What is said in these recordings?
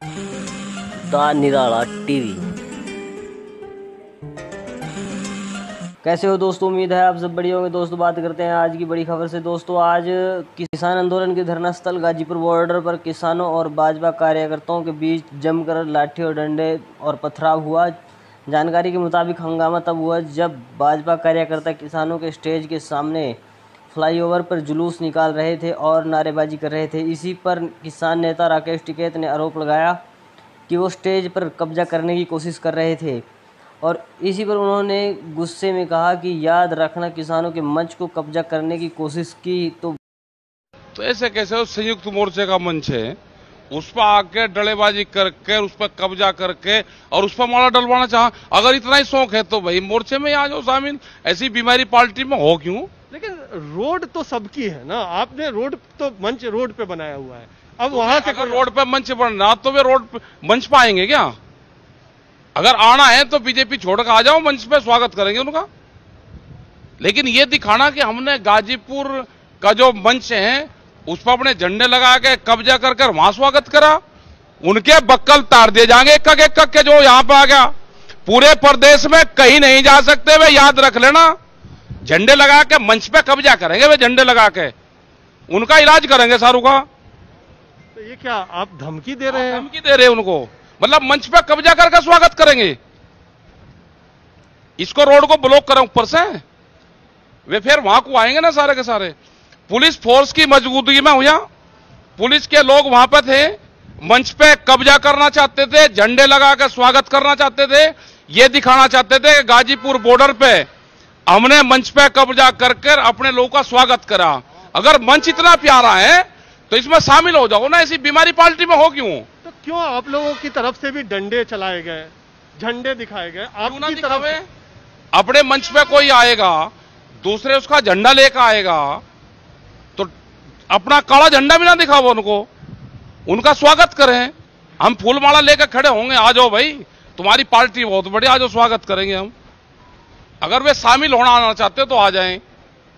The Nirala TV. कैसे हो दोस्तों, उम्मीद है आप सब बढ़िया होंगे। दोस्तों बात करते हैं आज की बड़ी खबर से। दोस्तों आज किसान आंदोलन के धरना स्थल गाजीपुर बॉर्डर पर किसानों और भाजपा कार्यकर्ताओं के बीच जमकर लाठी और डंडे और पथराव हुआ। जानकारी के मुताबिक हंगामा तब हुआ जब भाजपा कार्यकर्ता किसानों के स्टेज के सामने फ्लाईओवर पर जुलूस निकाल रहे थे और नारेबाजी कर रहे थे। इसी पर किसान नेता राकेश टिकैत ने आरोप लगाया कि वो स्टेज पर कब्जा करने की कोशिश कर रहे थे और इसी पर उन्होंने गुस्से में कहा कि याद रखना, किसानों के मंच को कब्जा करने की कोशिश की तो ऐसे कैसे उस संयुक्त मोर्चे का मंच है, उस पर आके डलेबाजी करके उस पर कब्जा करके और उस पर माला डलवाना चाहा। अगर इतना ही शौक है तो भाई मोर्चे में आ जाओ शामिल। ऐसी बीमारी पार्टी में हो क्यों? लेकिन रोड तो सबकी है ना, आपने रोड तो मंच रोड पे बनाया हुआ है। अब वहां से अगर रोड पे मंच बनना तो वे रोड पे मंच पाएंगे क्या? अगर आना है तो बीजेपी छोड़ कर आ जाओ, मंच पे स्वागत करेंगे उनका। लेकिन ये दिखाना कि हमने गाजीपुर का जो मंच है उस पर अपने झंडे लगा के कब्जा कर कर वहां स्वागत करा, उनके बक्कल तार दिए जाएंगे एक के जो यहां पे आ गया। पूरे प्रदेश में कहीं नहीं जा सकते वे, याद रख लेना। झंडे लगा के मंच पे कब्जा करेंगे वे, झंडे लगा के उनका इलाज करेंगे सारू का। तो ये क्या आप धमकी दे रहे हैं? धमकी दे रहे हैं उनको, मतलब मंच पे कब्जा करके स्वागत करेंगे। इसको रोड को ब्लॉक करें ऊपर से, वे फिर वहां को आएंगे ना सारे के सारे। पुलिस फोर्स की मौजूदगी में हुआ, पुलिस के लोग वहां पर थे, मंच पे कब्जा करना चाहते थे, झंडे लगा कर स्वागत करना चाहते थे। ये दिखाना चाहते थे कि गाजीपुर बॉर्डर पे हमने मंच पे कब्जा कर अपने लोगों का स्वागत करा। अगर मंच इतना प्यारा है तो इसमें शामिल हो जाओ ना, ऐसी बीमारी पार्टी में हो क्यों? तो क्यों आप लोगों की तरफ से भी डंडे चलाए गए, झंडे दिखाए गए? आपकी तरफ से अपने मंच पे कोई आएगा, दूसरे उसका झंडा लेकर आएगा तो अपना काला झंडा भी ना दिखाओ उनको, उनका स्वागत करें। हम फूलमाला लेकर खड़े होंगे, आ जाओ भाई, तुम्हारी पार्टी बहुत बड़ी, आ जाओ स्वागत करेंगे हम। अगर वे शामिल होना आना चाहते तो आ जाएं।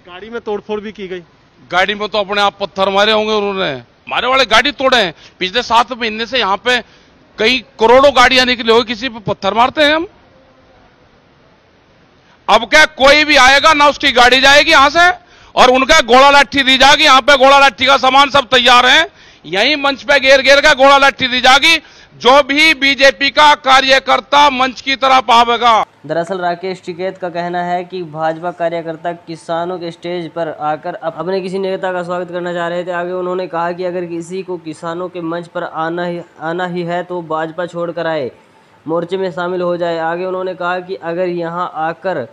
गाड़ी में तोड़फोड़ भी की गई। गाड़ी में तो अपने आप पत्थर मारे होंगे उन्होंने, हमारे वाले गाड़ी तोड़े हैं। पिछले 7 महीने से यहाँ पे कई करोड़ों गाड़ियां निकली होगी, किसी पे पत्थर मारते हैं हम? अब क्या कोई भी आएगा ना उसकी गाड़ी जाएगी यहां से और उनका गोला लाठी दी जाएगी। यहां पे गोला लाठी का सामान सब तैयार है, यहीं मंच पे घेर घेर का गोला लाठी दी जाएगी। जो भी बीजेपी का कार्यकर्ता मंच की तरफ आवेगा। दरअसल राकेश टिकैत का कहना है कि भाजपा कार्यकर्ता किसानों के स्टेज पर आकर अपने किसी नेता का स्वागत करना चाह रहे थे। आगे उन्होंने कहा कि अगर किसी को किसानों के मंच पर आना ही है तो भाजपा छोड़कर आए, मोर्चे में शामिल हो जाए। आगे उन्होंने कहा कि अगर यहां आकर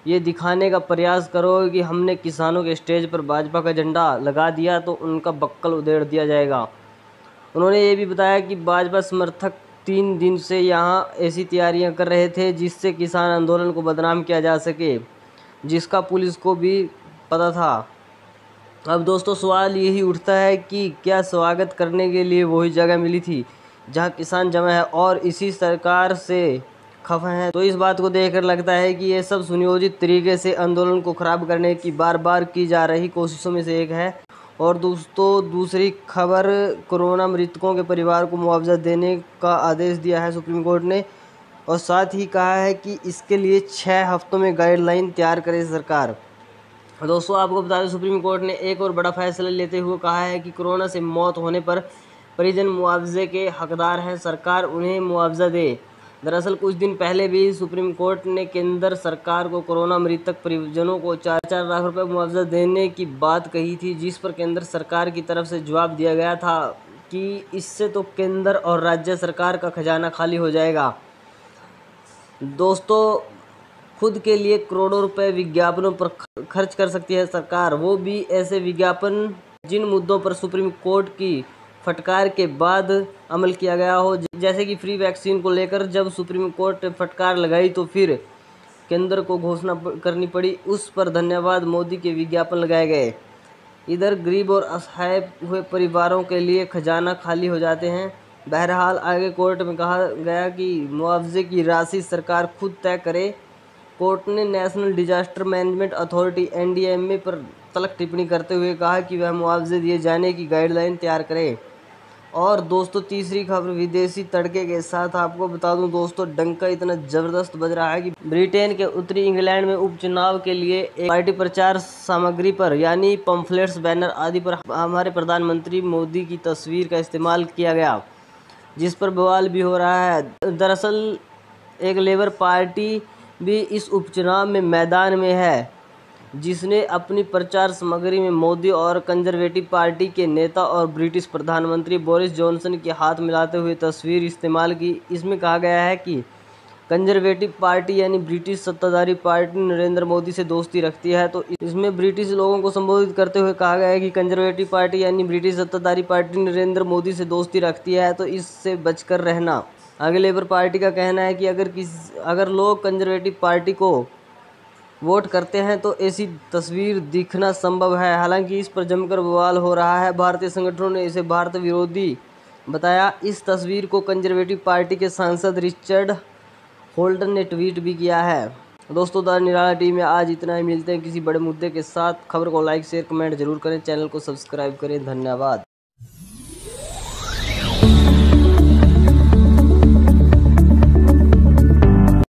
ये दिखाने का प्रयास करोगे कि हमने किसानों के स्टेज पर भाजपा का झंडा लगा दिया तो उनका बक्कल उधेड़ दिया जाएगा। उन्होंने ये भी बताया कि भाजपा समर्थक 3 दिन से यहाँ ऐसी तैयारियां कर रहे थे जिससे किसान आंदोलन को बदनाम किया जा सके, जिसका पुलिस को भी पता था। अब दोस्तों सवाल यही उठता है कि क्या स्वागत करने के लिए वही जगह मिली थी जहाँ किसान जमा है और इसी सरकार से खफा है? तो इस बात को देखकर लगता है कि ये सब सुनियोजित तरीके से आंदोलन को खराब करने की बार बार की जा रही कोशिशों में से एक है। और दोस्तों दूसरी खबर, कोरोना मृतकों के परिवार को मुआवजा देने का आदेश दिया है सुप्रीम कोर्ट ने और साथ ही कहा है कि इसके लिए 6 हफ्तों में गाइडलाइन तैयार करे सरकार। दोस्तों आपको बता दें सुप्रीम कोर्ट ने एक और बड़ा फैसला लेते हुए कहा है कि कोरोना से मौत होने पर परिजन मुआवजे के हकदार हैं, सरकार उन्हें मुआवजा दे। दरअसल कुछ दिन पहले भी सुप्रीम कोर्ट ने केंद्र सरकार को कोरोना मृतक परिजनों को 4-4 लाख रुपए मुआवजा देने की बात कही थी, जिस पर केंद्र सरकार की तरफ से जवाब दिया गया था कि इससे तो केंद्र और राज्य सरकार का खजाना खाली हो जाएगा। दोस्तों खुद के लिए करोड़ों रुपए विज्ञापनों पर खर्च कर सकती है सरकार, वो भी ऐसे विज्ञापन जिन मुद्दों पर सुप्रीम कोर्ट की फटकार के बाद अमल किया गया हो। जैसे कि फ्री वैक्सीन को लेकर जब सुप्रीम कोर्ट फटकार लगाई तो फिर केंद्र को घोषणा करनी पड़ी, उस पर धन्यवाद मोदी के विज्ञापन लगाए गए। इधर गरीब और असहाय हुए परिवारों के लिए खजाना खाली हो जाते हैं। बहरहाल आगे कोर्ट में कहा गया कि मुआवजे की राशि सरकार खुद तय करे। कोर्ट ने national disaster management authority NDMA पर तलक टिप्पणी करते हुए कहा कि वह मुआवजे दिए जाने की गाइडलाइन तैयार करे। और दोस्तों तीसरी खबर विदेशी तड़के के साथ आपको बता दूं दोस्तों, डंका इतना जबरदस्त बज रहा है कि ब्रिटेन के उत्तरी इंग्लैंड में उपचुनाव के लिए एक पार्टी प्रचार सामग्री पर यानी पम्फलेट्स, बैनर आदि पर हमारे प्रधानमंत्री मोदी की तस्वीर का इस्तेमाल किया गया, जिस पर बवाल भी हो रहा है। दरअसल एक लेबर पार्टी भी इस उपचुनाव में मैदान में है, जिसने अपनी प्रचार सामग्री में मोदी और कंजर्वेटिव पार्टी के नेता और ब्रिटिश प्रधानमंत्री बोरिस जॉनसन के हाथ मिलाते हुए तस्वीर इस्तेमाल की। इसमें कहा गया है कि कंजर्वेटिव पार्टी यानी ब्रिटिश सत्ताधारी पार्टी नरेंद्र मोदी से दोस्ती रखती है। तो इसमें ब्रिटिश लोगों को संबोधित करते हुए कहा गया है कि कंजर्वेटिव पार्टी यानी ब्रिटिश सत्ताधारी पार्टी नरेंद्र मोदी से दोस्ती रखती है, तो इससे बचकर रहना। आगे लेबर पार्टी का कहना है कि अगर लोग कंजर्वेटिव पार्टी को वोट करते हैं तो ऐसी तस्वीर दिखना संभव है। हालांकि इस पर जमकर बवाल हो रहा है। भारतीय संगठनों ने इसे भारत विरोधी बताया। इस तस्वीर को कंजर्वेटिव पार्टी के सांसद रिचर्ड होल्डन ने ट्वीट भी किया है। दोस्तों द निराला टीवी में आज इतना ही। मिलते हैं किसी बड़े मुद्दे के साथ। खबर को लाइक शेयर कमेंट जरूर करें, चैनल को सब्सक्राइब करें। धन्यवाद।